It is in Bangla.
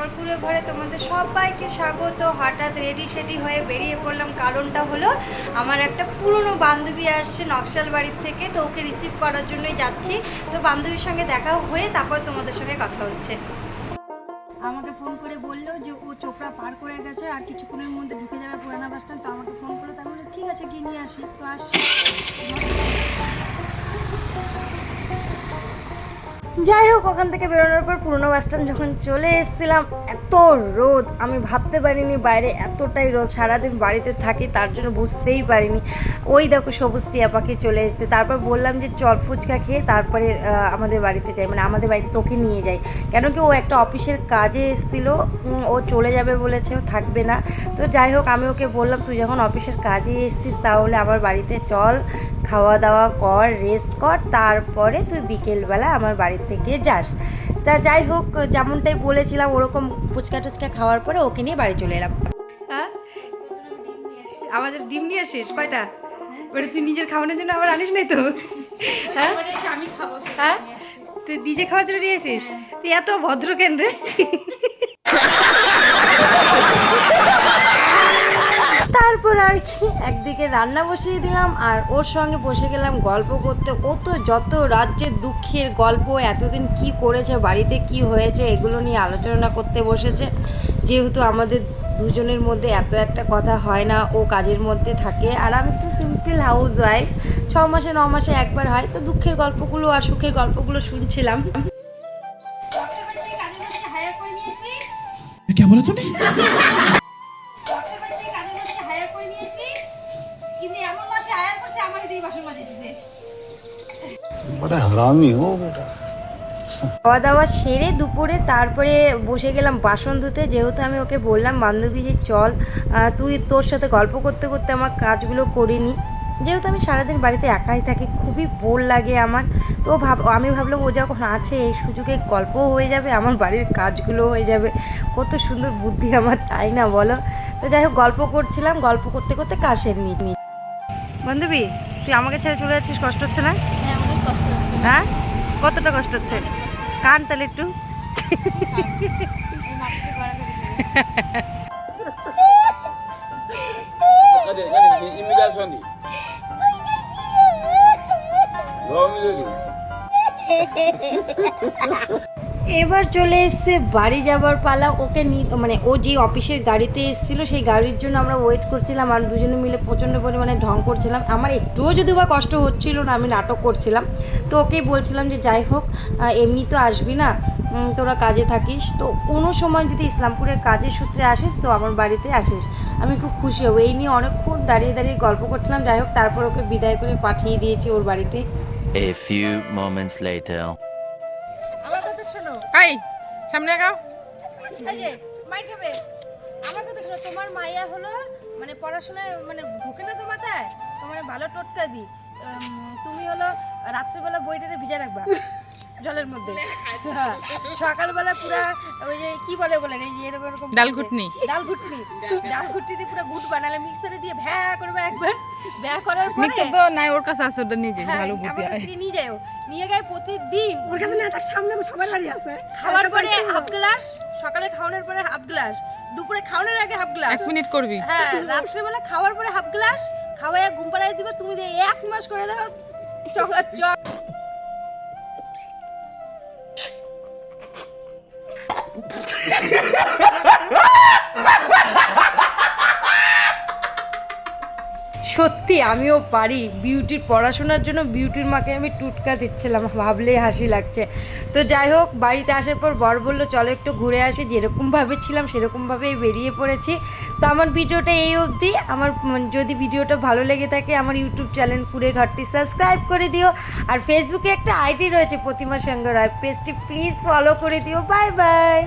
সাগরপুরে ঘরে তোমাদের সবাইকে স্বাগত। হঠাৎ রেডি সেডি হয়ে বেরিয়ে পড়লাম, কারণটা হলো আমার একটা পুরনো বান্ধবী আসছে নকশাল বাড়ির থেকে, তো ওকে রিসিভ করার জন্যই যাচ্ছি। তো বান্ধবীর সঙ্গে দেখা হয়ে তারপর তোমাদের সঙ্গে কথা হচ্ছে। আমাকে ফোন করে বললো যে ও চোপড়া পার করে গেছে, আর কিছুক্ষণের মধ্যে ঢুকে যাবে পুরানা বাস স্ট্যান্ড। তো আমাকে ফোন করলো, তো আমি বললাম ঠিক আছে গিয়ে নিয়ে আসি। তো আসছি। যাই হোক, ওখান থেকে বেরোনোর পর পুরনো বাস স্ট্যান্ড যখন চলে এসেছিলাম, এত রোদ, আমি ভাবতে পারিনি বাইরে এতটাই রোদ। সারাদিন বাড়িতে থাকি, তার জন্য বুঝতেই পারিনি। ওই দেখো সবুজ টিয়া পাখি চলে এসছে। তারপর বললাম যে চল ফুচকা খেয়ে তারপরে আমাদের বাড়িতে যাই, মানে আমাদের বাড়িতে তোকে নিয়ে যাই। কেন কি ও একটা অফিসের কাজে এসেছিল, ও চলে যাবে বলেছে, ও থাকবে না। তো যাই হোক, আমি ওকে বললাম তুই যখন অফিসের কাজে এসেছিস তাহলে আমার বাড়িতে চল, খাওয়া দাওয়া কর, রেস্ট কর, তারপরে তুই বিকেলবেলা আমার বাড়ি থেকে যাস। তা যাই হোক, যেমনটাই বলেছিলাম ওরকম ফুচকা টুচকা খাওয়ার পরে ওকে নিয়ে বাড়ি চলে এলাম। হ্যাঁ, আমাদের ডিম নিয়ে আসিস কয়টা? ওটা তুই নিজের খাওয়ানোর জন্য আবার আনিস নাই তো? হ্যাঁ, আমি খাবো। হ্যাঁ, তুই নিজে খাওয়ার জন্য নিয়ে আসিস? তুই এত ভদ্র কেন রে? তারপর আর কি একদিকে রান্না বসিয়ে দিলাম, আর ওর সঙ্গে বসে গেলাম গল্প করতে। ও তো যত রাজ্যের দুঃখের গল্প, এতদিন কি করেছে, বাড়িতে কি হয়েছে, এগুলো নিয়ে আলোচনা করতে বসেছে। যেহেতু আমাদের দুজনের মধ্যে এত একটা কথা হয় না, ও কাজের মধ্যে থাকে আর আমি তো সিম্পল হাউস ওয়াইফ, 6 মাসে 9 মাসে একবার হয়। তো দুঃখের গল্পগুলো আর সুখের গল্পগুলো শুনছিলাম। क्या बोला तूने? बड़ा हरामी हो बेटा। খাওয়া দাওয়া সেরে দুপুরে তারপরে বসে গেলাম বাসন ধুতে। যেহেতু আমি ওকে বললাম বান্ধবী যে চল তুই তোর সাথে গল্প করতে করতে আমার কাজগুলো করে নি। যেহেতু আমি সারাদিন বাড়িতে একাই থাকি, খুবই বোর লাগে আমার। তো আমি ভাবলাম ও যখন আছে এই সুযোগে গল্পও হয়ে যাবে, আমার বাড়ির কাজগুলো হয়ে যাবে। কত সুন্দর বুদ্ধি আমার, তাই না বলো? তো যাই হোক, গল্প করছিলাম, গল্প করতে করতে কাজ সেরে নি। বান্ধবী, তুই আমাকে ছেড়ে চলে যাচ্ছিস, কষ্ট হচ্ছে না? হ্যাঁ, অনেক কষ্ট হচ্ছে। হ্যাঁ, কতটা কষ্ট হচ্ছে? কান তাহলে একটু। এবার চলে এসছে বাড়ি যাবার পালা। ওকে মানে ও যে অফিসের গাড়িতে এসেছিল সেই গাড়ির জন্য আমরা ওয়েট করছিলাম, আর দুজনে মিলে প্রচণ্ড পরিমাণে ঢং করছিলাম। আমার একটুও যদি বা কষ্ট হচ্ছিল না, আমি নাটক করছিলাম। তো ওকেই বলছিলাম যে যাই হোক, এমনি তো আসবি না, তোরা কাজে থাকিস, তো কোনো সময় যদি ইসলামপুরের কাজের সূত্রে আসিস তো আমার বাড়িতে আসিস, আমি খুব খুশি হব। এই নিয়ে অনেকক্ষণ দাঁড়িয়ে দাঁড়িয়ে গল্প করছিলাম। যাই হোক, তারপর ওকে বিদায় করে পাঠিয়ে দিয়েছি ওর বাড়িতে। A few moments later. আমার কথা শোনো। এই সামনে আগাও। এই যে মাইর খাবে। আমার কথা শোনো, তোমার মাইয়া হলো মানে পড়াশোনায় মানে ঢুকে না তো মাথায়, তোমার ভালো টোটকা দি। তুমি হলো রাত্রিবেলা বইটাতে ভিজা রাখবা জলের মধ্যে। হ্যাঁ, সকালবেলা পুরা ওই যে কি বলে এই যে এরকম এরকম ডাল ঘুটনি দিয়ে পুরো ঘুট বানালে মিক্সারে দিয়ে ভ্যা করবে একবার। ভ্যা করার পরে মিক্সার তো নাই ওর কাছে আছে, ওটা নিয়ে যাস হ্যাঁ, ভালো বুদ্ধি। আমার স্ত্রী নিয়ে যাও, নিয়ে গায়ে প্রতিদিন ওর কাছে না থাক, সামনে সবার বাড়ি আছে। খাওয়ার পরে হাফ গ্লাস, সকালে খাওয়ানোর পরে হাফ গ্লাস, দুপুরে খাওয়ানোর আগে হাফ গ্লাস, 1 মিনিট করবি। হ্যাঁ, রাত্রেবেলা খাওয়ার পরে হাফ গ্লাস, খাওয়াইয়া ঘুম পাড়ায় দিবে। তুমি দিয়ে 1 মাস করে দাও চক। সত্যি আমিও পারি। বিউটির পড়াশোনার জন্য বিউটির মাকে আমি টুটকা দিচ্ছিলাম, ভাবলেই হাসি লাগছে। তো যাই হোক, বাড়িতে আসার পর বর বললো চলো একটু ঘুরে আসি। যেরকমভাবে ছিলাম সেরকমভাবেই বেরিয়ে পড়েছি। তো আমার ভিডিওটা এই অবধি। আমার যদি ভিডিওটা ভালো লেগে থাকে আমার ইউটিউব চ্যানেল কুড়ে ঘরটি সাবস্ক্রাইব করে দিও, আর ফেসবুকে একটা আইডি রয়েছে প্রতিমা সঙ্গ রায়, পেজটি প্লিজ ফলো করে দিও। Bye bye.